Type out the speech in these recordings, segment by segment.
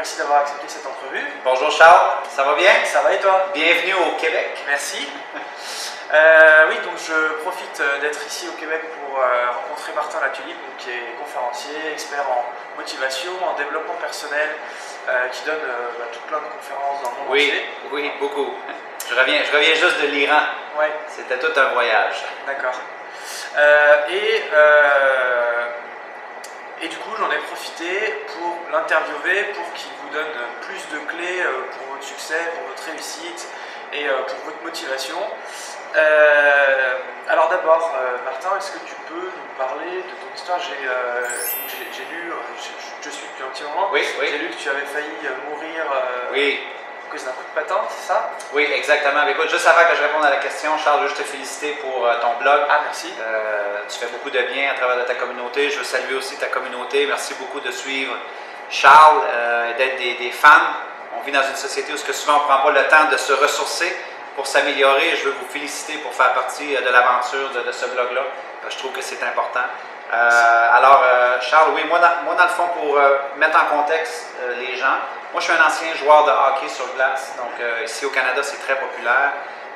merci d'avoir accepté cette entrevue. Bonjour Charles, ça va bien? Ça va et toi? Bienvenue au Québec. Merci. Oui, donc je profite d'être ici au Québec pour rencontrer Martin Latulippe, qui est conférencier, expert en motivation, en développement personnel, qui donne tout plein de conférences dans le monde entier. Oui, beaucoup. Je reviens juste de l'Iran. Ouais. C'était tout un voyage. D'accord. Et du coup, j'en ai profité pour l'interviewer, pour qu'il vous donne plus de clés pour votre succès, pour votre réussite et pour votre motivation. Alors d'abord, Martin, est-ce que tu peux nous parler de ton histoire? J'ai lu, je suis depuis un petit moment, j'ai lu que tu avais failli mourir à cause d'un coup de patin, c'est ça? Oui, exactement. Mais écoute, juste avant que je réponde à la question, Charles, je veux juste te féliciter pour ton blog. Ah, merci. Tu fais beaucoup de bien à travers de ta communauté. Je veux saluer aussi ta communauté. Merci beaucoup de suivre Charles et d'être des fans. On vit dans une société où souvent on ne prend pas le temps de se ressourcer pour s'améliorer. Je veux vous féliciter pour faire partie de l'aventure de ce blog-là. Je trouve que c'est important. Charles, oui, moi dans le fond, pour mettre en contexte les gens, moi je suis un ancien joueur de hockey sur glace, donc ici au Canada c'est très populaire.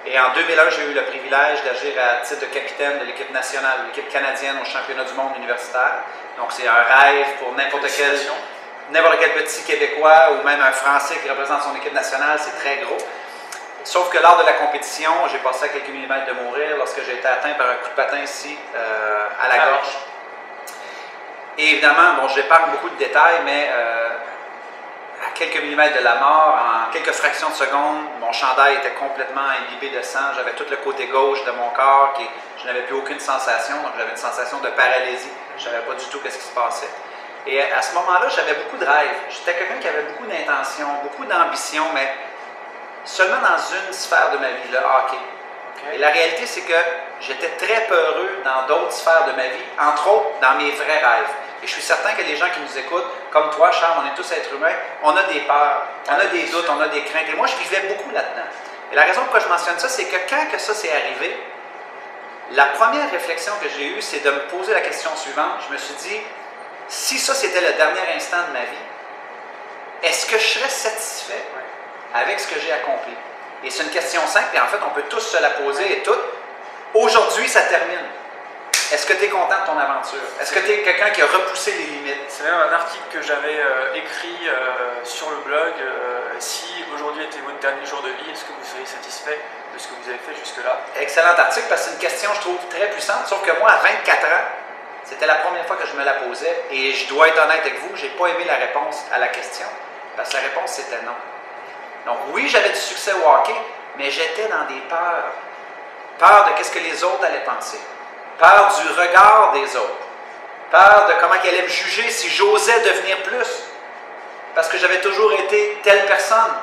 Et en 2001, j'ai eu le privilège d'agir à titre de capitaine de l'équipe nationale, l'équipe canadienne au championnat du monde universitaire. Donc c'est un rêve pour n'importe quel petit Québécois ou même un Français qui représente son équipe nationale, c'est très gros. Sauf que lors de la compétition, j'ai passé à quelques millimètres de mourir lorsque j'ai été atteint par un coup de patin ici, à la gorge. Et évidemment, bon, je n'épargne beaucoup de détails, mais à quelques millimètres de la mort, en quelques fractions de secondes, mon chandail était complètement imbibé de sang. J'avais tout le côté gauche de mon corps, je n'avais plus aucune sensation, donc j'avais une sensation de paralysie. Je ne savais pas du tout ce qui se passait. Et à ce moment-là, j'avais beaucoup de rêves. J'étais quelqu'un qui avait beaucoup d'intentions, beaucoup d'ambition, mais seulement dans une sphère de ma vie, le hockey. Okay. Et la réalité, c'est que j'étais très peureux dans d'autres sphères de ma vie, entre autres dans mes vrais rêves. Et je suis certain que les gens qui nous écoutent, comme toi, Charles, on est tous êtres humains, on a des peurs, on a des doutes, on a des craintes. Et moi, je vivais beaucoup là-dedans. Et la raison pourquoi je mentionne ça, c'est que quand ça s'est arrivé, la première réflexion que j'ai eue, c'est de me poser la question suivante. Je me suis dit, si ça, c'était le dernier instant de ma vie, est-ce que je serais satisfait avec ce que j'ai accompli? Et c'est une question simple, et en fait, on peut tous se la poser et toutes. Aujourd'hui, ça termine. Est-ce que tu es content de ton aventure? Est-ce que tu es quelqu'un qui a repoussé les limites? C'est même un article que j'avais écrit sur le blog. Si aujourd'hui était votre dernier jour de vie, est-ce que vous seriez satisfait de ce que vous avez fait jusque-là? Excellent article, parce que c'est une question, je trouve, très puissante. Sauf que moi, à 24 ans, c'était la première fois que je me la posais. Et je dois être honnête avec vous, je n'ai pas aimé la réponse à la question. Parce que la réponse, c'était non. Donc oui, j'avais du succès au hockey, mais j'étais dans des peurs. Peur de ce que les autres allaient penser. Peur du regard des autres. Peur de comment ils allaient me juger si j'osais devenir plus. Parce que j'avais toujours été telle personne.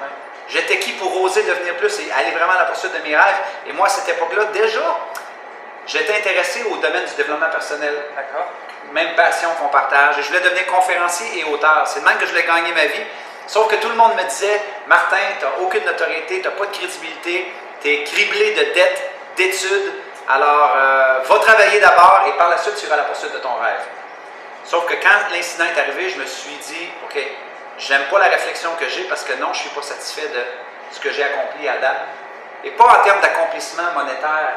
J'étais qui pour oser devenir plus et aller vraiment à la poursuite de mes rêves. Et moi, à cette époque-là, déjà, j'étais intéressé au domaine du développement personnel. D'accord. Même passion qu'on partage. Et je voulais devenir conférencier et auteur. C'est de même que je voulais gagner ma vie. Sauf que tout le monde me disait, Martin, tu n'as aucune notoriété, tu n'as pas de crédibilité, tu es criblé de dettes, d'études. Alors, va travailler d'abord et par la suite, tu iras à la poursuite de ton rêve. Sauf que quand l'incident est arrivé, je me suis dit, OK, j'aime pas la réflexion que j'ai parce que non, je ne suis pas satisfait de ce que j'ai accompli à date. Et pas en termes d'accomplissement monétaire,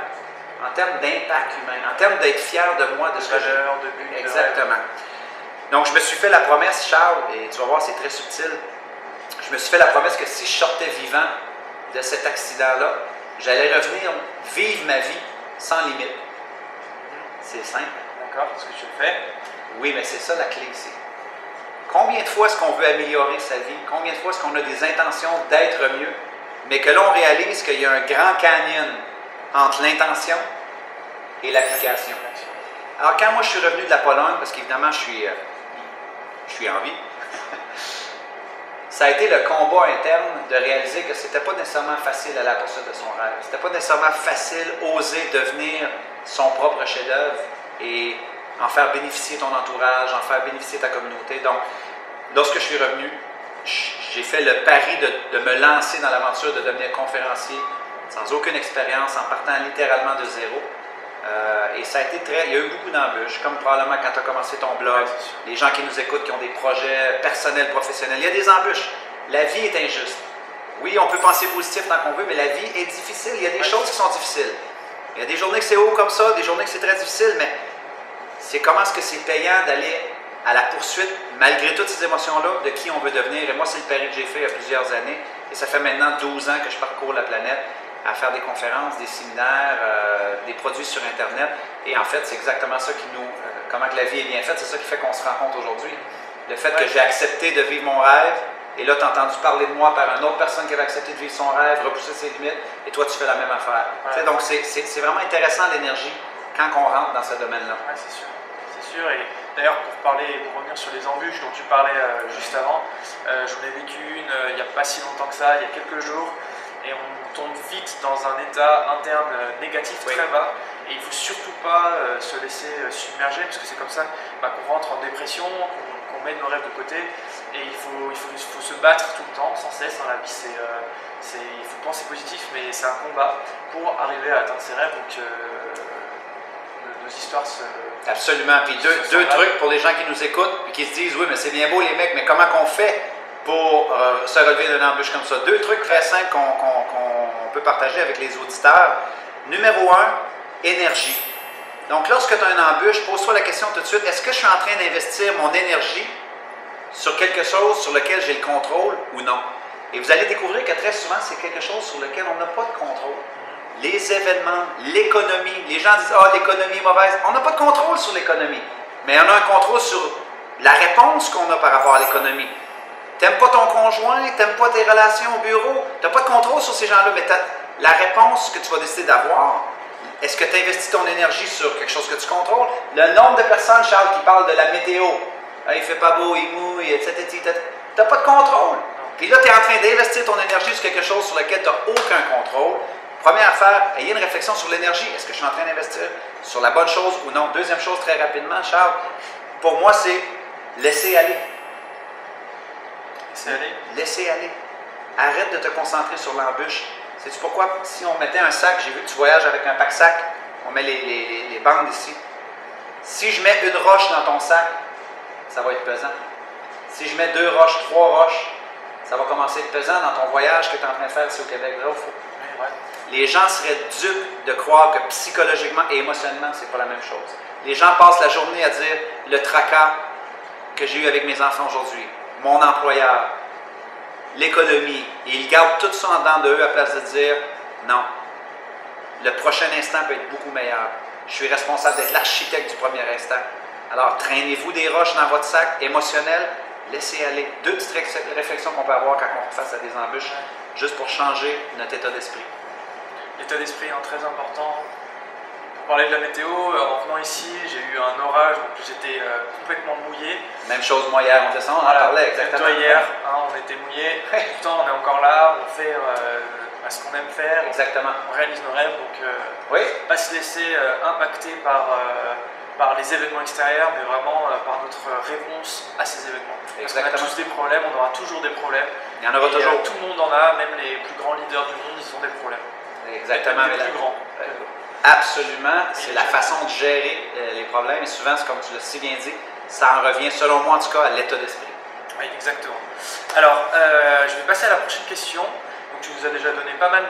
en termes d'impact humain, en termes d'être fier de moi, de ce que j'ai. De but. Exactement. Donc, je me suis fait la promesse, Charles, et tu vas voir, c'est très subtil. Je me suis fait la promesse que si je sortais vivant de cet accident-là, j'allais revenir vivre ma vie sans limite. C'est simple. D'accord, est-ce que tu le fais? Oui, mais c'est ça la clé ici. Combien de fois est-ce qu'on veut améliorer sa vie? Combien de fois est-ce qu'on a des intentions d'être mieux, mais que l'on réalise qu'il y a un grand canyon entre l'intention et l'application? Alors, quand moi je suis revenu de la Pologne, parce qu'évidemment je suis en vie, ça a été le combat interne de réaliser que c'était pas nécessairement facile à la poursuite de son rêve. C'était pas nécessairement facile oser devenir son propre chef-d'œuvre et en faire bénéficier ton entourage, en faire bénéficier ta communauté. Donc, lorsque je suis revenu, j'ai fait le pari de me lancer dans l'aventure de devenir conférencier sans aucune expérience, en partant littéralement de zéro. Et ça a été il y a eu beaucoup d'embûches, comme probablement quand tu as commencé ton blog, les gens qui nous écoutent, qui ont des projets personnels, professionnels, il y a des embûches. La vie est injuste. Oui, on peut penser positif tant qu'on veut, mais la vie est difficile. Il y a des choses qui sont difficiles. Il y a des journées que c'est haut comme ça, des journées que c'est très difficile, mais c'est comment est-ce que c'est payant d'aller à la poursuite, malgré toutes ces émotions-là, de qui on veut devenir. Et moi, c'est le pari que j'ai fait il y a plusieurs années. Et ça fait maintenant 12 ans que je parcours la planète à faire des conférences, des séminaires, des produits sur Internet. Et en fait, c'est exactement ça qui comment que la vie est bien faite, c'est ça qui fait qu'on se rencontre aujourd'hui. Le fait que j'ai accepté de vivre mon rêve, et là, tu as entendu parler de moi par une autre personne qui avait accepté de vivre son rêve, repousser ses limites, et toi, tu fais la même affaire. Ouais. Donc, c'est vraiment intéressant l'énergie quand on rentre dans ce domaine-là. Oui, c'est sûr. C'est sûr. Et d'ailleurs, pour revenir sur les embûches dont tu parlais juste avant, j'en ai vécu une il n'y a pas si longtemps que ça, il y a quelques jours, et on tombe vite dans un état interne négatif très bas. Et il ne faut surtout pas se laisser submerger, parce que c'est comme ça qu'on rentre en dépression, qu'on met nos rêves de côté. Et il faut se battre tout le temps, sans cesse. Dans la vie, il faut penser positif, mais c'est un combat pour arriver à atteindre ses rêves. Donc, nos histoires se... Absolument. Puis deux trucs pour les gens qui nous écoutent et qui se disent, oui, mais c'est bien beau les mecs, mais comment qu'on fait pour se relever d'une embûche comme ça? Deux trucs très simples qu'on peut partager avec les auditeurs. Numéro 1, énergie. Donc, lorsque tu as une embûche, pose-toi la question tout de suite, est-ce que je suis en train d'investir mon énergie sur quelque chose sur lequel j'ai le contrôle ou non? Et vous allez découvrir que très souvent, c'est quelque chose sur lequel on n'a pas de contrôle. Les événements, l'économie, les gens disent « Ah, l'économie est mauvaise ». On n'a pas de contrôle sur l'économie, mais on a un contrôle sur la réponse qu'on a par rapport à l'économie. Tu n'aimes pas ton conjoint, tu n'aimes pas tes relations au bureau, tu n'as pas de contrôle sur ces gens-là, mais la réponse que tu vas décider d'avoir, est-ce que tu investis ton énergie sur quelque chose que tu contrôles? Le nombre de personnes, Charles, qui parlent de la météo, il ne fait pas beau, il mouille, etc. Tu n'as pas de contrôle. Puis là, tu es en train d'investir ton énergie sur quelque chose sur lequel tu n'as aucun contrôle. Première affaire, ayez une réflexion sur l'énergie. Est-ce que je suis en train d'investir sur la bonne chose ou non? Deuxième chose, très rapidement, Charles, pour moi, c'est laisser aller. Laisser aller. Laisser aller. Arrête de te concentrer sur l'embûche. Sais-tu pourquoi? Si on mettait un sac, j'ai vu que tu voyages avec un pack-sac, on met les bandes ici. Si je mets une roche dans ton sac, ça va être pesant. Si je mets 2 roches, 3 roches, ça va commencer à être pesant dans ton voyage que tu es en train de faire ici au Québec. Là, ouais. Les gens seraient dupes de croire que psychologiquement et émotionnellement, c'est pas la même chose. Les gens passent la journée à dire le tracas que j'ai eu avec mes enfants aujourd'hui, mon employeur, l'économie, et ils gardent tout ça en dedans d'eux à place de dire non, le prochain instant peut être beaucoup meilleur. Je suis responsable d'être l'architecte du premier instant. Alors, traînez-vous des roches dans votre sac émotionnel, laissez aller. 2 petites réflexions qu'on peut avoir quand on fait face à des embûches, juste pour changer notre état d'esprit. L'état d'esprit est très important. Pour parler de la météo, en venant ici, j'ai eu un orage, donc j'étais complètement mouillé. Même chose, moi hier, on descend, on en parlait exactement. Toi hier, on était mouillé. Pourtant, on est encore là, on fait ce qu'on aime faire. Exactement. On réalise nos rêves, donc pas se laisser impacter par les événements extérieurs, mais vraiment par notre réponse à ces événements. Exactement. Parce qu'on a tous des problèmes, on aura toujours des problèmes. Il y en aura toujours. Tout le monde en a, même les plus grands leaders du monde, ils ont des problèmes. Exactement. Les plus grands. Absolument. C'est la façon de gérer les problèmes. Et souvent, c'est comme tu l'as si bien dit, ça en revient, selon moi en tout cas, à l'état d'esprit. Oui, exactement. Alors, je vais passer à la prochaine question. Donc, tu nous as déjà donné pas mal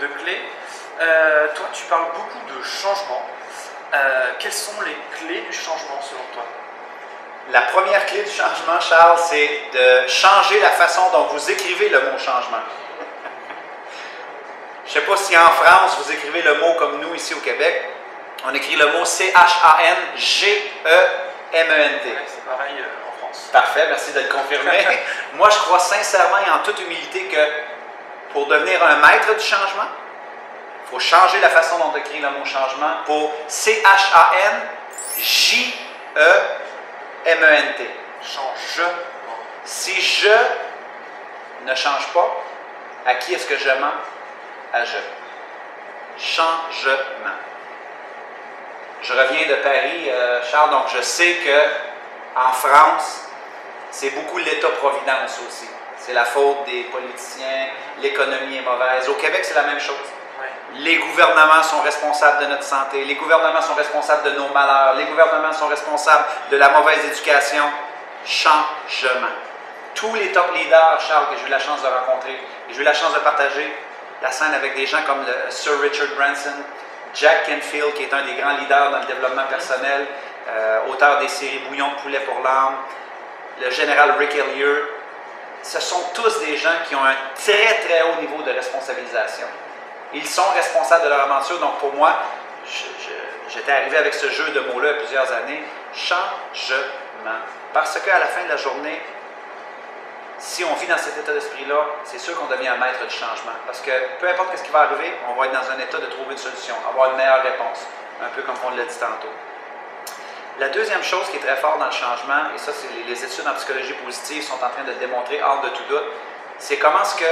de clés. Toi, tu parles beaucoup de changement. Quelles sont les clés du changement selon toi? La première clé du changement, Charles, c'est de changer la façon dont vous écrivez le mot changement. Je ne sais pas si en France, vous écrivez le mot comme nous ici au Québec. On écrit le mot C-H-A-N-G-E-M-E-N-T. Ouais, c'est pareil en France. Parfait, merci de le confirmer. Moi, je crois sincèrement et en toute humilité que pour devenir un maître du changement, il faut changer la façon dont on écrit le mot changement pour C-H-A-N-J-E-M-E-N-T. Change. Si je ne change pas, à qui est-ce que je mens? À je. Changement. Je reviens de Paris, Charles, donc je sais que en France, c'est beaucoup l'État-providence aussi. C'est la faute des politiciens, l'économie est mauvaise. Au Québec, c'est la même chose. Les gouvernements sont responsables de notre santé. Les gouvernements sont responsables de nos malheurs. Les gouvernements sont responsables de la mauvaise éducation. Changement. Tous les top leaders, Charles, que j'ai eu la chance de rencontrer, et j'ai eu la chance de partager la scène avec des gens comme le Sir Richard Branson, Jack Canfield, qui est un des grands leaders dans le développement personnel, auteur des séries Bouillon de poulet pour l'âme, le général Rick Elliott. Ce sont tous des gens qui ont un très très haut niveau de responsabilisation. Ils sont responsables de leur aventure. Donc pour moi, j'étais arrivé avec ce jeu de mots-là il y a plusieurs années. Changement. Parce qu'à la fin de la journée, si on vit dans cet état d'esprit-là, c'est sûr qu'on devient un maître du changement. Parce que peu importe ce qui va arriver, on va être dans un état de trouver une solution, avoir une meilleure réponse. Un peu comme on l'a dit tantôt. La deuxième chose qui est très forte dans le changement, et ça, c'est les études en psychologie positive sont en train de le démontrer hors de tout doute, c'est comment est-ce que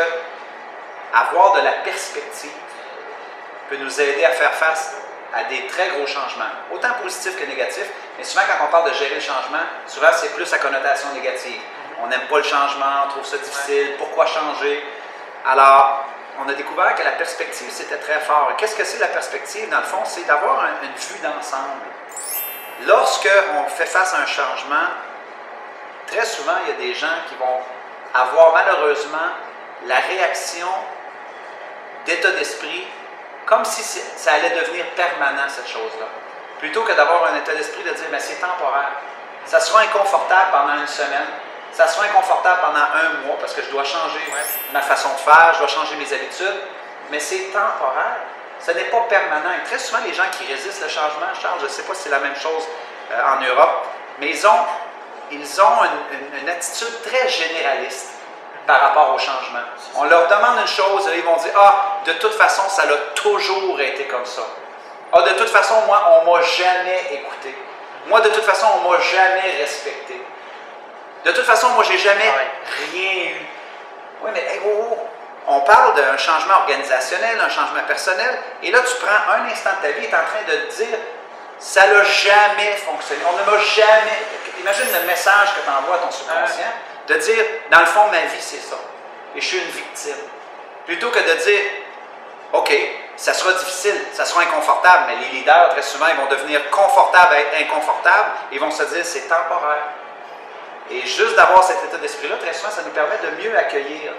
avoir de la perspective peut nous aider à faire face à des très gros changements, autant positifs que négatifs, mais souvent quand on parle de gérer le changement, souvent c'est plus à connotation négative. On n'aime pas le changement, on trouve ça difficile, pourquoi changer? Alors, on a découvert que la perspective, c'était très fort. Qu'est-ce que c'est la perspective? Dans le fond, c'est d'avoir une vue d'ensemble. Lorsqu'on fait face à un changement, très souvent, il y a des gens qui vont avoir malheureusement la réaction d'état d'esprit comme si ça allait devenir permanent, cette chose-là. Plutôt que d'avoir un état d'esprit de dire, mais c'est temporaire. Ça sera inconfortable pendant une semaine, ça sera inconfortable pendant un mois parce que je dois changer ma façon de faire, je dois changer mes habitudes, mais c'est temporaire. Ce n'est pas permanent. Et très souvent, les gens qui résistent le changement, Charles, je ne sais pas si c'est la même chose en Europe, mais ils ont une attitude très généraliste par rapport au changement. On leur demande une chose, et ils vont dire, ah, de toute façon, ça a toujours été comme ça. Ah, de toute façon, moi, on ne m'a jamais écouté. Moi, de toute façon, on ne m'a jamais respecté. De toute façon, moi, je n'ai jamais rien eu. Oui, mais hey, on parle d'un changement organisationnel, un changement personnel, et là, tu prends un instant de ta vie et tu es en train de te dire, ça n'a jamais fonctionné. On ne m'a jamais... Imagine le message que tu envoies à ton subconscient, de dire, dans le fond, ma vie, c'est ça. Et je suis une victime. Plutôt que de dire, OK, ça sera difficile, ça sera inconfortable, mais les leaders, très souvent, ils vont devenir confortables à être inconfortables, ils vont se dire, c'est temporaire. Et juste d'avoir cet état d'esprit-là, très souvent, ça nous permet de mieux accueillir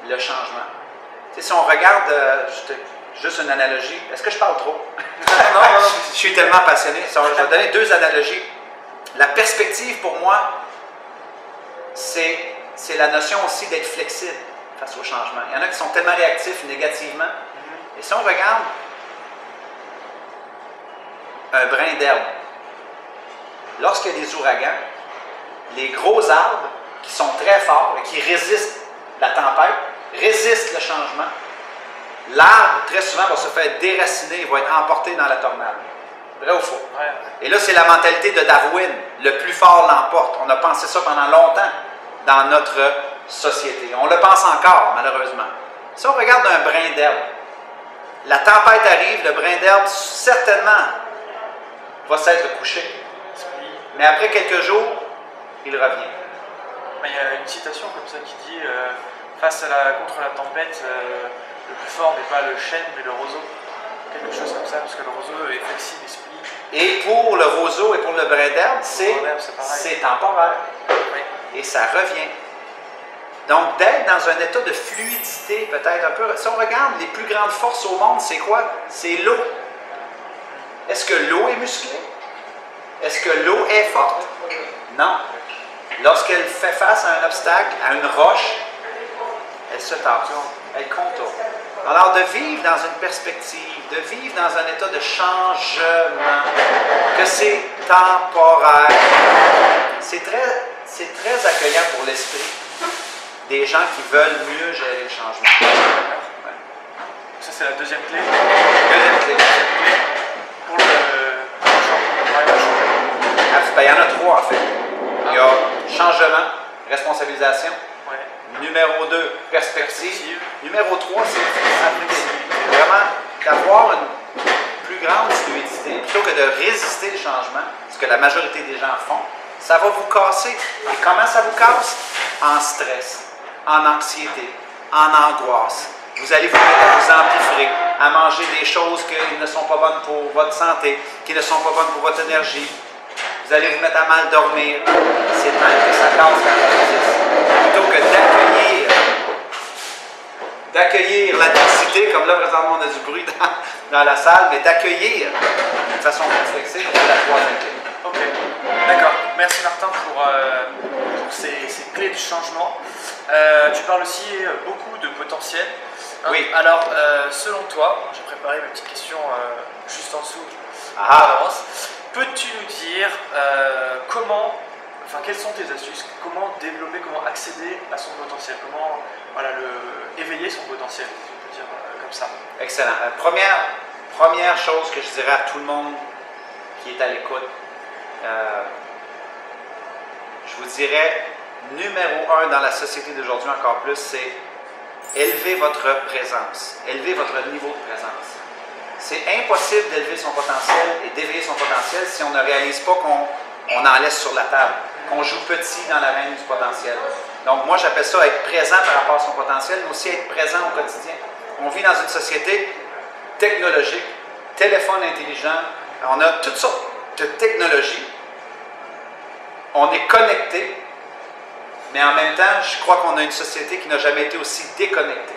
le changement. Tu sais, si on regarde, juste une analogie, est-ce que je parle trop? Non, je suis tellement passionné. Je vais donner deux analogies. La perspective, pour moi, c'est la notion aussi d'être flexible face au changement. Il y en a qui sont tellement réactifs négativement. Et si on regarde un brin d'herbe, lorsqu'il y a des ouragans, les gros arbres qui sont très forts et qui résistent la tempête, résistent le changement, l'arbre, très souvent, va se faire déraciner, il va être emporté dans la tornade. Vrai ou faux? Et là, c'est la mentalité de Darwin. Le plus fort l'emporte. On a pensé ça pendant longtemps dans notre société. On le pense encore, malheureusement. Si on regarde un brin d'herbe, la tempête arrive, le brin d'herbe, certainement, va s'être couché. Mais après quelques jours, il revient. Il y a une citation comme ça qui dit contre la tempête, le plus fort n'est pas le chêne, mais le roseau. Quelque chose comme ça, parce que le roseau est flexible, il se plie. Et pour le roseau et pour le brin d'herbe, c'est temporaire. Oui. Et ça revient. Donc, d'être dans un état de fluidité, peut-être un peu. Si on regarde les plus grandes forces au monde, c'est quoi? C'est l'eau. Est-ce que l'eau est musclée? Est-ce que l'eau est forte? Non. Lorsqu'elle fait face à un obstacle, à une roche, elle se tord, elle contourne. Alors, de vivre dans une perspective, de vivre dans un état de changement, que c'est temporaire, c'est très accueillant pour l'esprit des gens qui veulent mieux gérer le changement. Ouais. Ça, c'est la deuxième clé. Deuxième clé. Pour le changement. Il y en a trois, en fait. Il y a changement, responsabilisation. Numéro 2, perspective. Numéro 3, c'est vraiment d'avoir une plus grande fluidité. Plutôt que de résister le changement, ce que la majorité des gens font, ça va vous casser. Et comment ça vous casse? En stress, en anxiété, en angoisse. Vous allez vous mettre à vous empiffrer, à manger des choses qui ne sont pas bonnes pour votre santé, qui ne sont pas bonnes pour votre énergie. Vous allez vous mettre à mal dormir. C'est de même que ça casse la confiance. Plutôt que d'accueillir l'adversité, comme là présentement on a du bruit dans la salle, mais d'accueillir de façon réflexive, c'est la troisième clé. Ok, d'accord. Merci Martin pour ces clés du changement. Tu parles aussi beaucoup de potentiel. Hein? Oui. Alors, selon toi, j'ai préparé ma petite question juste en dessous. Peux-tu nous dire quelles sont tes astuces, comment développer, comment accéder à son potentiel, comment éveiller son potentiel, si on peut dire comme ça. Excellent. Première chose que je dirais à tout le monde qui est à l'écoute, je vous dirais, numéro 1 dans la société d'aujourd'hui encore plus, c'est élever votre présence, élever votre niveau de présence. C'est impossible d'élever son potentiel et d'éveiller son potentiel si on ne réalise pas qu'on en laisse sur la table, qu'on joue petit dans l'arène du potentiel. Donc moi, j'appelle ça être présent par rapport à son potentiel, mais aussi être présent au quotidien. On vit dans une société technologique, téléphone intelligent, on a toutes sortes de technologies, on est connecté, mais en même temps, je crois qu'on a une société qui n'a jamais été aussi déconnectée.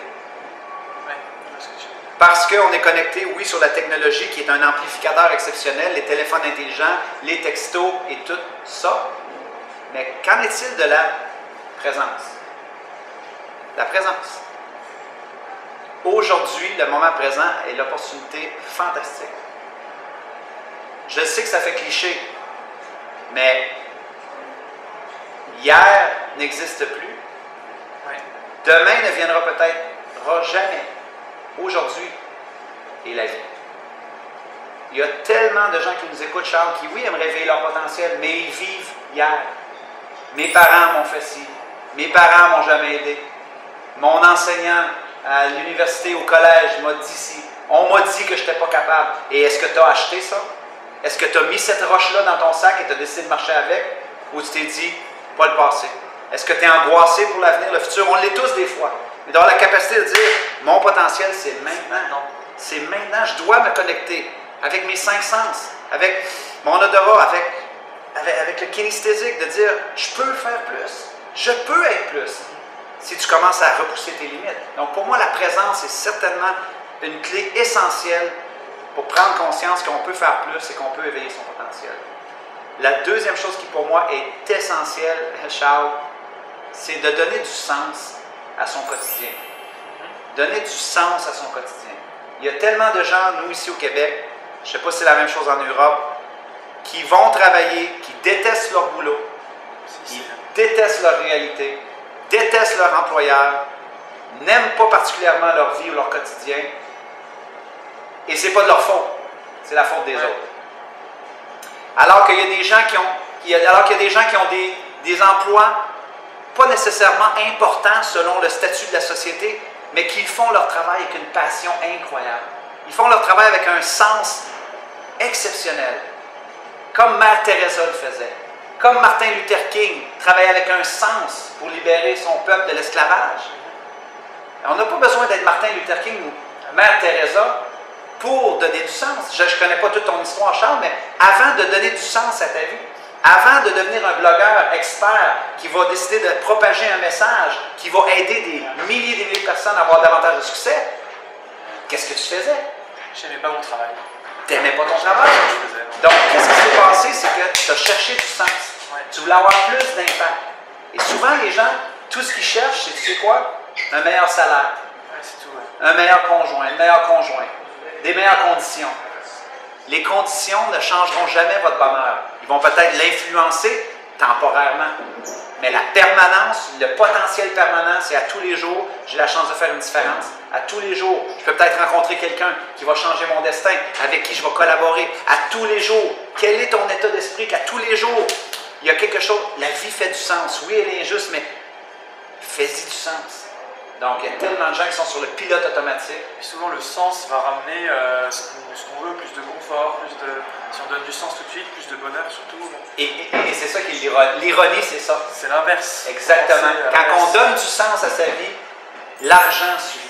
Parce qu'on est connecté, oui, sur la technologie qui est un amplificateur exceptionnel, les téléphones intelligents, les textos et tout ça. Mais qu'en est-il de la présence? La présence. Aujourd'hui, le moment présent est l'opportunité fantastique. Je sais que ça fait cliché, mais hier n'existe plus. Demain ne viendra peut-être jamais. Aujourd'hui est la vie. Il y a tellement de gens qui nous écoutent, Charles, qui, oui, aimeraient réveiller leur potentiel, mais ils vivent hier. Mes parents m'ont fait ci. Mes parents m'ont jamais aidé. Mon enseignant à l'université, au collège, m'a dit ci. On m'a dit que je n'étais pas capable. Et est-ce que tu as acheté ça? Est-ce que tu as mis cette roche-là dans ton sac et tu as décidé de marcher avec? Ou tu t'es dit, pas le passé? Est-ce que tu es angoissé pour l'avenir, le futur? On l'est tous des fois. Mais d'avoir la capacité de dire, mon potentiel, c'est maintenant. C'est maintenant. Je dois me connecter avec mes 5 sens, avec mon odorat, avec le kinesthésique, de dire, je peux faire plus. Je peux être plus. Si tu commences à repousser tes limites. Donc, pour moi, la présence est certainement une clé essentielle pour prendre conscience qu'on peut faire plus et qu'on peut éveiller son potentiel. La deuxième chose qui, pour moi, est essentielle, Charles, c'est de donner du sens à son quotidien. Donner du sens à son quotidien. Il y a tellement de gens, nous ici au Québec, je ne sais pas si c'est la même chose en Europe, qui vont travailler, qui détestent leur boulot, qui détestent leur réalité, détestent leur employeur, n'aiment pas particulièrement leur vie ou leur quotidien, et ce n'est pas de leur faute, c'est la faute des autres. Alors qu'il y a des gens qui ont, des emplois pas nécessairement importants selon le statut de la société, mais qui font leur travail avec une passion incroyable. Ils font leur travail avec un sens exceptionnel, comme Mère Teresa le faisait, comme Martin Luther King travaillait avec un sens pour libérer son peuple de l'esclavage. On n'a pas besoin d'être Martin Luther King ou Mère Teresa pour donner du sens. Je ne connais pas toute ton histoire, Charles, mais avant de donner du sens à ta vie, avant de devenir un blogueur expert qui va décider de propager un message, qui va aider des milliers de personnes à avoir davantage de succès, qu'est-ce que tu faisais? Je n'aimais pas mon travail. Tu n'aimais pas ton travail? Donc, qu'est-ce qui s'est passé? C'est que tu as cherché du sens. Tu voulais avoir plus d'impact. Et souvent, les gens, tout ce qu'ils cherchent, c'est, tu sais quoi? Un meilleur salaire. C'est tout, un meilleur conjoint, une meilleure conjointe, des meilleures conditions. Les conditions ne changeront jamais votre bonheur. Ils vont peut-être l'influencer temporairement. Mais la permanence, le potentiel permanent, c'est à tous les jours, j'ai la chance de faire une différence. À tous les jours, je peux peut-être rencontrer quelqu'un qui va changer mon destin, avec qui je vais collaborer. À tous les jours, quel est ton état d'esprit qu'à tous les jours, il y a quelque chose, la vie fait du sens. Oui, elle est injuste, mais fais-y du sens. Donc, il y a tellement de gens qui sont sur le pilote automatique. Et souvent, le sens va ramener ce qu'on veut, plus de confort, si on donne du sens tout de suite, plus de bonheur surtout. Et c'est ça qui est l'ironie. L'ironie, c'est ça. C'est l'inverse. Exactement. Quand on donne du sens à sa vie, l'argent suit.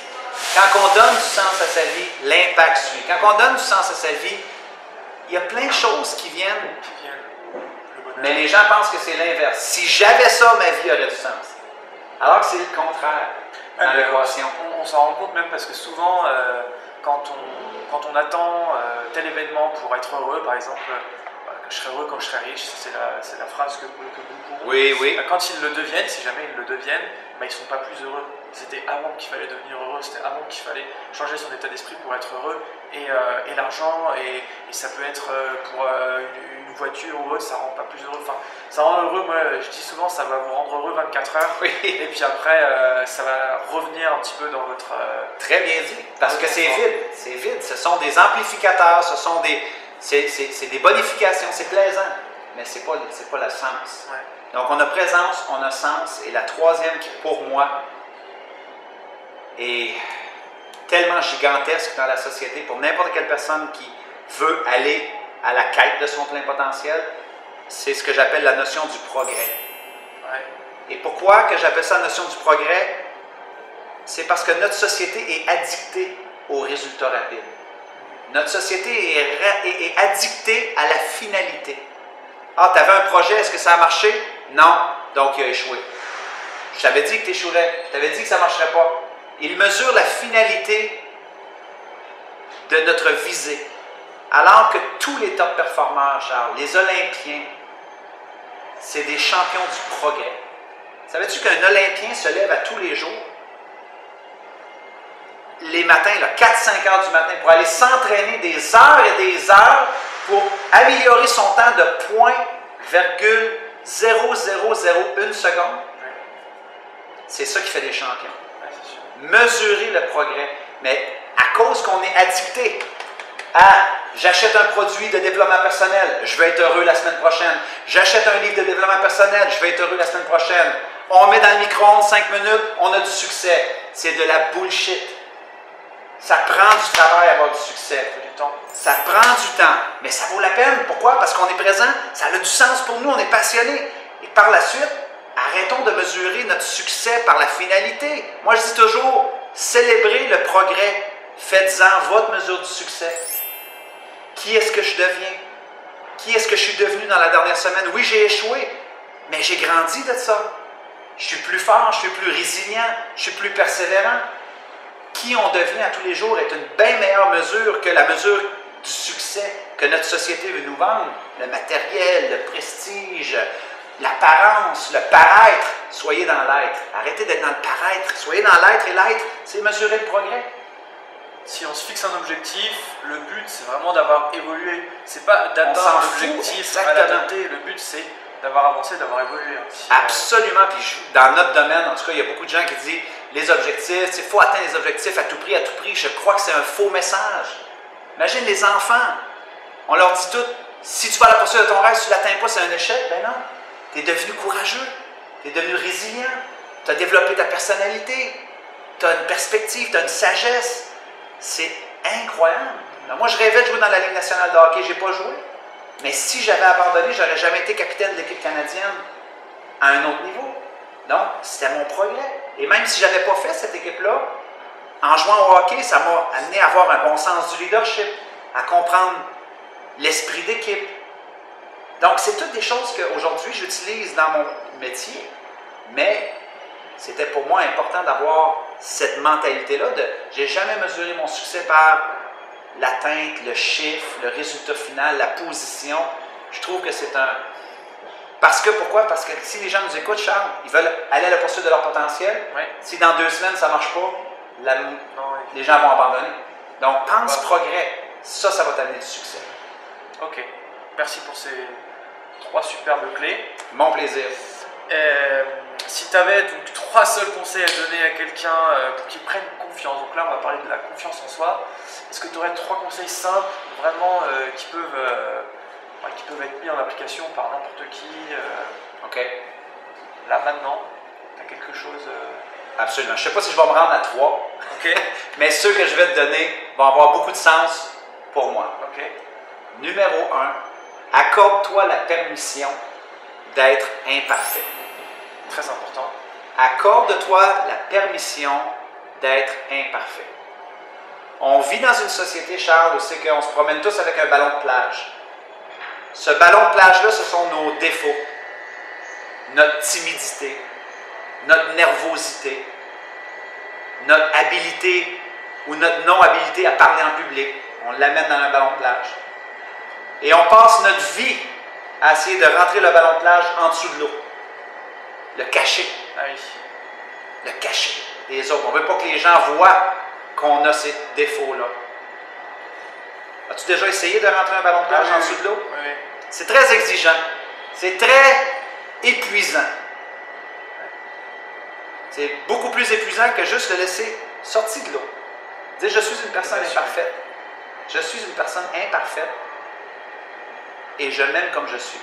Quand on donne du sens à sa vie, l'impact suit. Quand on donne du sens à sa vie, il y a plein de choses qui viennent. Mais les gens pensent que c'est l'inverse. Si j'avais ça, ma vie aurait du sens. Alors que c'est le contraire dans l'équation. On s'en rend compte même parce que souvent, quand on attend tel événement pour être heureux, par exemple, que je serai heureux quand je serai riche, c'est la phrase que beaucoup. Oui, oui. Quand ils le deviennent, si jamais ils le deviennent, ils ne sont pas plus heureux. C'était avant qu'il fallait devenir heureux, c'était avant qu'il fallait changer son état d'esprit pour être heureux. Et l'argent, et ça peut être pour une voiture ou autre, ça ne rend pas plus heureux. Enfin, ça rend heureux, moi je dis souvent, ça va vous rendre heureux 24 heures. Oui. Et puis après, ça va revenir un petit peu dans votre... Très bien dit. Parce que c'est vide. C'est vide. Ce sont des amplificateurs, ce sont des... C'est des bonifications, c'est plaisant, mais ce n'est pas le sens. Ouais. Donc, on a présence, on a sens, et la troisième qui, pour moi, est tellement gigantesque dans la société, pour n'importe quelle personne qui veut aller à la quête de son plein potentiel, c'est ce que j'appelle la notion du progrès. Ouais. Et pourquoi que j'appelle ça la notion du progrès? C'est parce que notre société est addictée aux résultats rapides. Notre société est addictée à la finalité. Ah, tu avais un projet, est-ce que ça a marché? Non, donc il a échoué. Je t'avais dit que tu échouerais, je t'avais dit que ça ne marcherait pas. Il mesure la finalité de notre visée. Alors que tous les top performeurs, Charles, les Olympiens, c'est des champions du progrès. Savais-tu qu'un Olympien se lève à tous les jours? Les matins, 4-5 heures du matin, pour aller s'entraîner des heures et des heures pour améliorer son temps de 0,0001 seconde. C'est ça qui fait des champions. Mesurer le progrès. Mais à cause qu'on est addicté à j'achète un produit de développement personnel, je vais être heureux la semaine prochaine. J'achète un livre de développement personnel, je vais être heureux la semaine prochaine. On met dans le micro-ondes 5 minutes, on a du succès. C'est de la bullshit. Ça prend du travail à avoir du succès. Ça prend du temps, mais ça vaut la peine. Pourquoi? Parce qu'on est présent, ça a du sens pour nous, on est passionné. Et par la suite, arrêtons de mesurer notre succès par la finalité. Moi, je dis toujours, célébrez le progrès. Faites-en votre mesure du succès. Qui est-ce que je deviens? Qui est-ce que je suis devenu dans la dernière semaine? Oui, j'ai échoué, mais j'ai grandi de ça. Je suis plus fort, je suis plus résilient, je suis plus persévérant. Qui on devient à tous les jours est une bien meilleure mesure que la mesure du succès que notre société veut nous vendre. Le matériel, le prestige, l'apparence, le paraître. Soyez dans l'être. Arrêtez d'être dans le paraître. Soyez dans l'être, et l'être, c'est mesurer le progrès. Si on se fixe un objectif, le but c'est vraiment d'avoir évolué. C'est pas d'atteindre l'objectif à l'adapter. Le but c'est d'avoir avancé, d'avoir évolué. Absolument. Puis dans notre domaine, en tout cas, il y a beaucoup de gens qui disent les objectifs, il faut atteindre les objectifs à tout prix, à tout prix. Je crois que c'est un faux message. Imagine les enfants. On leur dit tout, si tu vas à la poursuite de ton rêve, si tu ne l'atteins pas, c'est un échec. Ben non. Tu es devenu courageux. Tu es devenu résilient. Tu as développé ta personnalité. Tu as une perspective, tu as une sagesse. C'est incroyable. Alors moi, je rêvais de jouer dans la Ligue nationale de hockey. Je n'ai pas joué. Mais si j'avais abandonné, je n'aurais jamais été capitaine de l'équipe canadienne à un autre niveau. Donc, c'était mon progrès. Et même si je n'avais pas fait cette équipe-là, en jouant au hockey, ça m'a amené à avoir un bon sens du leadership, à comprendre l'esprit d'équipe. Donc, c'est toutes des choses qu'aujourd'hui, j'utilise dans mon métier, mais c'était pour moi important d'avoir cette mentalité-là de « j'ai jamais mesuré mon succès par l'atteinte, le chiffre, le résultat final, la position. » Je trouve que c'est un... Pourquoi? Parce que si les gens nous écoutent, Charles, ils veulent aller à la poursuite de leur potentiel. Oui. Si dans 2 semaines, ça ne marche pas, les gens vont abandonner. Donc, pense progrès. Ça va t'amener du succès. OK. Merci pour ces 3 superbes clés. Mon plaisir. Si tu avais donc 3 seuls conseils à donner à quelqu'un pour qu'il prenne confiance, donc là on va parler de la confiance en soi, est-ce que tu aurais 3 conseils simples, vraiment qui peuvent être mis en application par n'importe qui OK. Là maintenant, tu as quelque chose... Absolument. Je ne sais pas si je vais me rendre à 3, OK. Mais ceux que je vais te donner vont avoir beaucoup de sens pour moi. OK. Numéro 1, accorde-toi la permission d'être imparfait. Très important. Accorde-toi la permission d'être imparfait. On vit dans une société, Charles, où c'est qu'on se promène tous avec un ballon de plage. Ce ballon de plage-là, ce sont nos défauts. Notre timidité, notre nervosité, notre habilité ou notre non-habilité à parler en public. On l'amène dans un ballon de plage. Et on passe notre vie à essayer de rentrer le ballon de plage en dessous de l'eau. Le cacher. Ah oui. Le cacher des autres. On ne veut pas que les gens voient qu'on a ces défauts-là. As-tu déjà essayé de rentrer un ballon de plage en dessous de l'eau? Oui. C'est très exigeant. C'est très épuisant. C'est beaucoup plus épuisant que juste le laisser sortir de l'eau. Dire, je suis une personne imparfaite. Je suis une personne imparfaite et je m'aime comme je suis.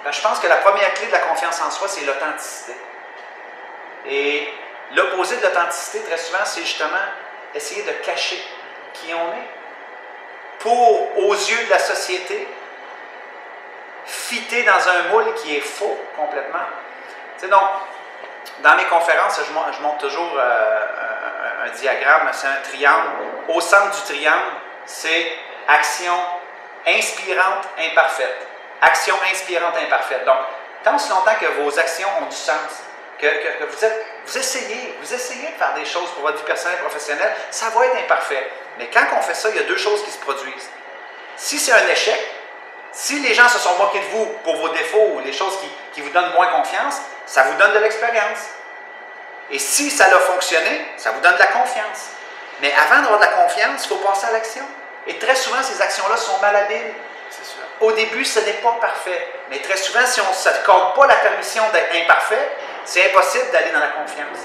Je pense que la première clé de la confiance en soi, c'est l'authenticité. Et l'opposé de l'authenticité, très souvent, c'est justement essayer de cacher qui on est pour, aux yeux de la société, fitter dans un moule qui est faux complètement. Tu sais, donc, dans mes conférences, je montre toujours un diagramme, c'est un triangle. Au centre du triangle, c'est action inspirante, imparfaite. Action inspirante, imparfaite. Donc, tant aussi longtemps que vos actions ont du sens, que vous essayez de faire des choses pour votre vie personnelle et professionnelle, ça va être imparfait. Mais quand on fait ça, il y a deux choses qui se produisent. Si c'est un échec, si les gens se sont moqués de vous pour vos défauts ou les choses qui vous donnent moins confiance, ça vous donne de l'expérience. Et si ça a fonctionné, ça vous donne de la confiance. Mais avant d'avoir de la confiance, il faut passer à l'action. Et très souvent, ces actions-là sont malhabiles. C'est sûr. Au début, ce n'est pas parfait. Mais très souvent, si on ne s'accorde pas la permission d'être imparfait, c'est impossible d'aller dans la confiance.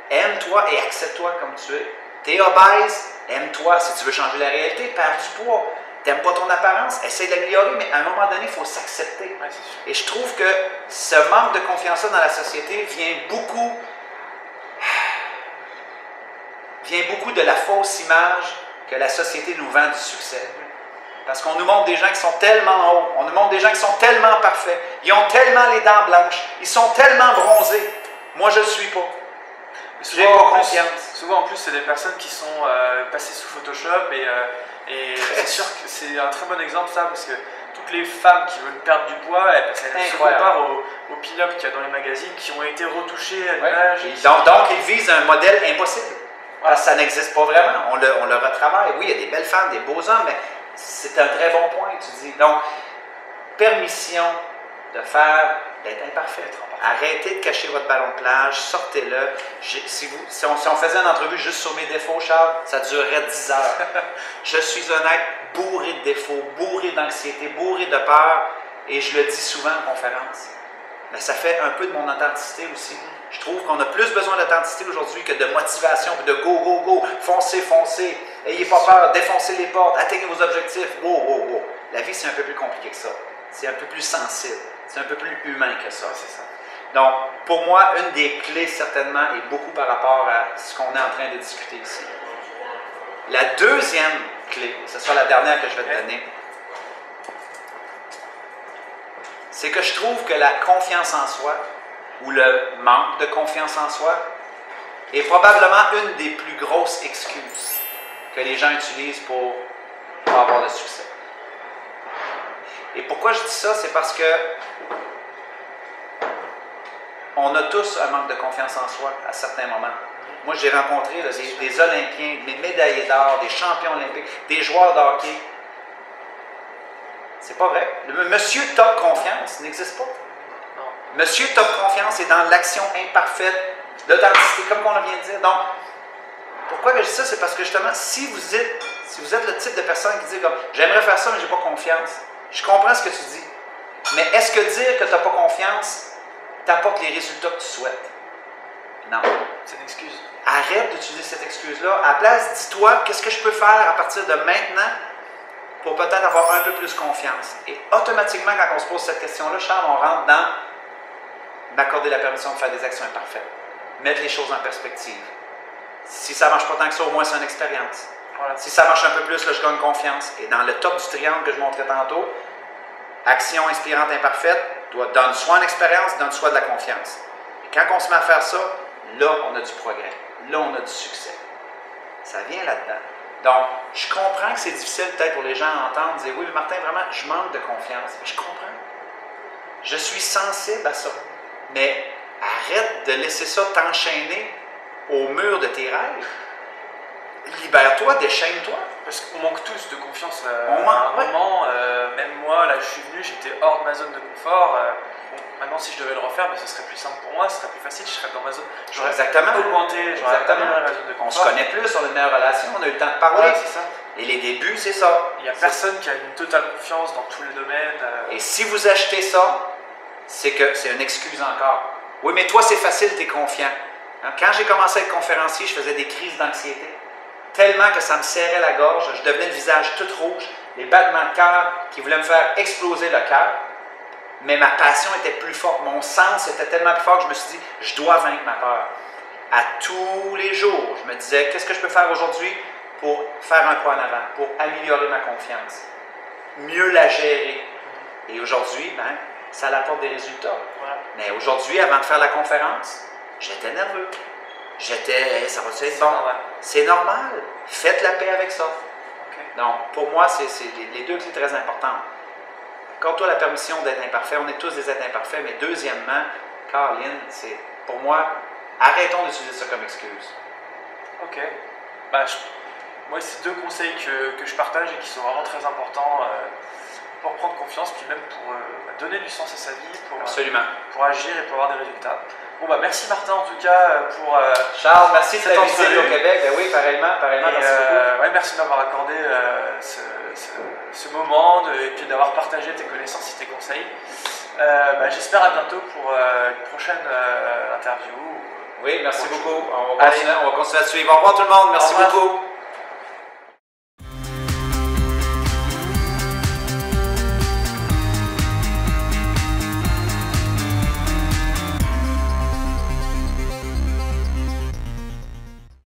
Aime-toi et accepte-toi comme tu es. Tu es obèse, aime-toi. Si tu veux changer la réalité, perds du poids. Tu n'aimes pas ton apparence, essaie de l'améliorer, mais à un moment donné, il faut s'accepter. Ouais, et je trouve que ce manque de confiance-là dans la société vient beaucoup de la fausse image que la société nous vend du succès. Parce qu'on nous montre des gens qui sont tellement hauts, on nous montre des gens qui sont tellement parfaits, ils ont tellement les dents blanches, ils sont tellement bronzés. Moi, je ne le suis pas. J'ai pas confiance. Souvent, en plus, c'est des personnes qui sont passées sous Photoshop et c'est sûr que c'est un très bon exemple, ça, parce que toutes les femmes qui veulent perdre du poids, elles se comparent aux pin-up qu'il y a dans les magazines qui ont été retouchés à l'image. Donc, ils visent un modèle impossible. Parce que ça n'existe pas vraiment. On le retravaille. Oui, il y a des belles femmes, des beaux hommes, mais c'est un très bon point, tu dis. Donc, permission d'être imparfait. Arrêtez de cacher votre ballon de plage, sortez-le. Si on faisait une entrevue juste sur mes défauts, Charles, ça durerait 10 heures. Je suis un être bourré de défauts, bourré d'anxiété, bourré de peur, et je le dis souvent en conférence. Mais ça fait un peu de mon authenticité aussi. Je trouve qu'on a plus besoin d'authenticité aujourd'hui que de motivation, de go, go, go, foncez, foncez, ayez pas peur, défoncez les portes, atteignez vos objectifs. Wow, wow, wow. La vie, c'est un peu plus compliqué que ça. C'est un peu plus sensible. C'est un peu plus humain que ça. C'est ça. Donc, pour moi, une des clés, certainement, est beaucoup par rapport à ce qu'on est en train de discuter ici. La deuxième clé, ce sera la dernière que je vais te donner, c'est que je trouve que la confiance en soi, ou le manque de confiance en soi, est probablement une des plus grosses excuses que les gens utilisent pour avoir le succès. Et pourquoi je dis ça? C'est parce que on a tous un manque de confiance en soi à certains moments. Moi, j'ai rencontré des Olympiens, des médaillés d'or, des champions olympiques, des joueurs de hockey. C'est pas vrai. Le monsieur top confiance n'existe pas. Non. Monsieur top confiance est dans l'action imparfaite, l'authenticité, comme on vient de dire. Donc, pourquoi je dis ça? C'est parce que justement, si vous êtes le type de personne qui dit comme j'aimerais faire ça, mais j'ai pas confiance, je comprends ce que tu dis. Mais est-ce que dire que tu n'as pas confiance t'apporte les résultats que tu souhaites? Non. C'est une excuse. Arrête d'utiliser cette excuse-là. À la place, dis-toi, qu'est-ce que je peux faire à partir de maintenant pour peut-être avoir un peu plus confiance? Et automatiquement, quand on se pose cette question-là, Charles, on rentre dans m'accorder la permission de faire des actions imparfaites. Mettre les choses en perspective. Si ça ne marche pas tant que ça, au moins c'est une expérience. Voilà. Si ça marche un peu plus, là, je gagne confiance. Et dans le top du triangle que je montrais tantôt, action inspirante imparfaite, donne soit une expérience, donne soit de la confiance. Et quand on se met à faire ça, là, on a du progrès. Là, on a du succès. Ça vient là-dedans. Donc, je comprends que c'est difficile peut-être pour les gens à entendre, dire oui, mais Martin, vraiment, je manque de confiance. Je comprends. Je suis sensible à ça. Mais arrête de laisser ça t'enchaîner au mur de tes rêves. Libère-toi, déchaîne-toi. Parce qu'on manque tous de confiance On manque, à un moment. Même moi, là, je suis venu, j'étais hors de ma zone de confort. Bon, maintenant, si je devais le refaire, ce serait plus simple pour moi, ce serait plus facile, je serais dans ma zone. J'aurais augmenté, j'aurais amélioré ma zone de confort. On se connaît plus, on a une meilleure relation, on a eu le temps de parler. Ouais, c'est ça. Et les débuts, c'est ça. Il n'y a personne qui a une totale confiance dans tous les domaines. Et si vous achetez ça, c'est que c'est une excuse encore. Oui, mais toi, c'est facile, tu es confiant. Hein? Quand j'ai commencé à être conférencier, je faisais des crises d'anxiété. Tellement que ça me serrait la gorge, je devenais le visage tout rouge, les battements de cœur qui voulaient me faire exploser le cœur. Mais ma passion était plus forte, mon sens était tellement plus fort que je me suis dit, je dois vaincre ma peur. À tous les jours, je me disais, qu'est-ce que je peux faire aujourd'hui pour faire un pas en avant, pour améliorer ma confiance, mieux la gérer. Et aujourd'hui, ça apporte des résultats. Voilà. Mais aujourd'hui, avant de faire la conférence, j'étais nerveux. Ça va être bon. C'est normal. Faites la paix avec ça. Okay. Donc, pour moi, c'est les deux clés très importantes. Accorde-toi la permission d'être imparfait. On est tous des êtres imparfaits. Mais deuxièmement, Caroline, c'est pour moi, arrêtons d'utiliser ça comme excuse. Ok. Moi, c'est deux conseils que je partage et qui sont vraiment très importants pour prendre confiance, puis même pour donner du sens à sa vie, pour agir et pour avoir des résultats. Bon, merci Martin en tout cas pour. Charles, merci de ta visite au Québec. Ben oui, pareillement, merci beaucoup. Merci de m'avoir accordé ce moment et puis d'avoir partagé tes connaissances et tes conseils. J'espère à bientôt pour une prochaine interview. Oui, merci beaucoup. On va continuer à suivre. Au revoir tout le monde. Merci beaucoup.